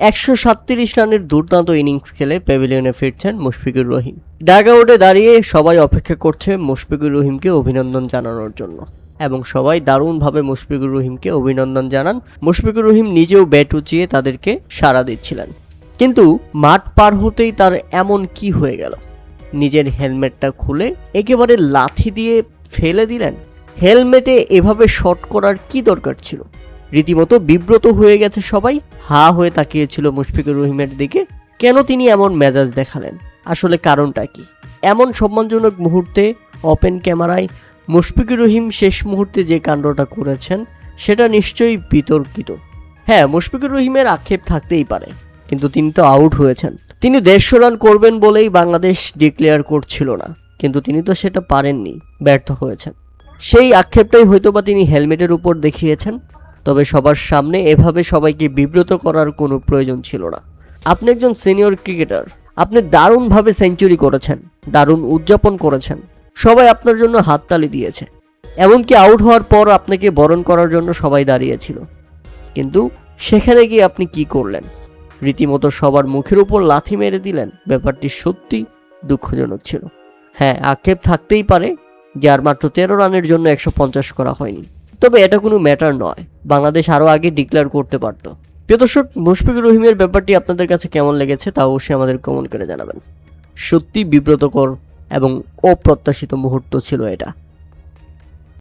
137 রানের দুর্দান্ত ইনিংস খেলে প্যাভিলিয়নে ফিরছেন মুশফিকুর রহিম। ডাগআউটে দাঁড়িয়ে সবাই অপেক্ষা করছে মুশফিকুর রহিমকে অভিনন্দন জানানোর জন্য এবং সবাই দারুণভাবে মুশফিকুর রহিমকে অভিনন্দন জানান। মুশফিকুর রহিম নিজেও ব্যাট উঁচিয়ে তাদেরকে সাড়া দিচ্ছিলেন, কিন্তু মাঠ পার হতেই তার এমন কি হয়ে গেল, নিজের হেলমেটটা খুলে একেবারে লাথি দিয়ে ফেলে দিলেন। হেলমেটে এভাবে শট করার কি দরকার ছিল? রীতিমতো বিব্রত হয়ে গেছে সবাই, হা হয়ে তাকিয়েছিল মুশফিকুর রহিমের দিকে। কেন তিনি এমন মেজাজ দেখালেন? আসলে কারণটা কি? এমন সম্মানজনক মুহূর্তে ওপেন ক্যামেরায় মুশফিকুর রহিম শেষ মুহূর্তে যে কাণ্ডটা করেছেন সেটা নিশ্চয়ই বিতর্কিত। হ্যাঁ, মুশফিকুর রহিমের আক্ষেপ থাকতেই পারে, কিন্তু তিনি তো আউট হয়েছেন। তিনি 150 রান করবেন বলেই বাংলাদেশ ডিক্লেয়ার করছিল না, কিন্তু তিনি তো সেটা পারেননি, ব্যর্থ হয়েছেন। সেই আক্ষেপটাই হয়তোবা তিনি হেলমেটের উপর দেখিয়েছেন। তবে সবার সামনে এভাবে সবাইকে বিব্রত করার কোনো প্রয়োজন ছিল না। আপনি একজন সিনিয়র ক্রিকেটার, আপনি দারুণভাবে সেঞ্চুরি করেছেন, দারুণ উদযাপন করেছেন, সবাই আপনার জন্য হাততালি দিয়েছে, এমনকি আউট হওয়ার পর আপনাকে বরণ করার জন্য সবাই দাঁড়িয়েছিল। কিন্তু সেখানে গিয়ে আপনি কি করলেন? রীতিমতো সবার মুখের উপর লাথি মেরে দিলেন। ব্যাপারটি সত্যি দুঃখজনক ছিল। হ্যাঁ, আক্ষেপ থাকতেই পারে যে আর মাত্র 13 রানের জন্য 150 করা হয়নি, তবে এটা কোনো ম্যাটার নয়। বাংলাদেশ আরও আগে ডিক্লেয়ার করতে পারত। প্রিয় দর্শক, মুশফিকুর রহিমের ব্যাপারটি আপনাদের কাছে কেমন লেগেছে তা অবশ্যই আমাদের কমেন্ট করে জানাবেন। সত্যি বিব্রতকর এবং অপ্রত্যাশিত মুহূর্ত ছিল এটা।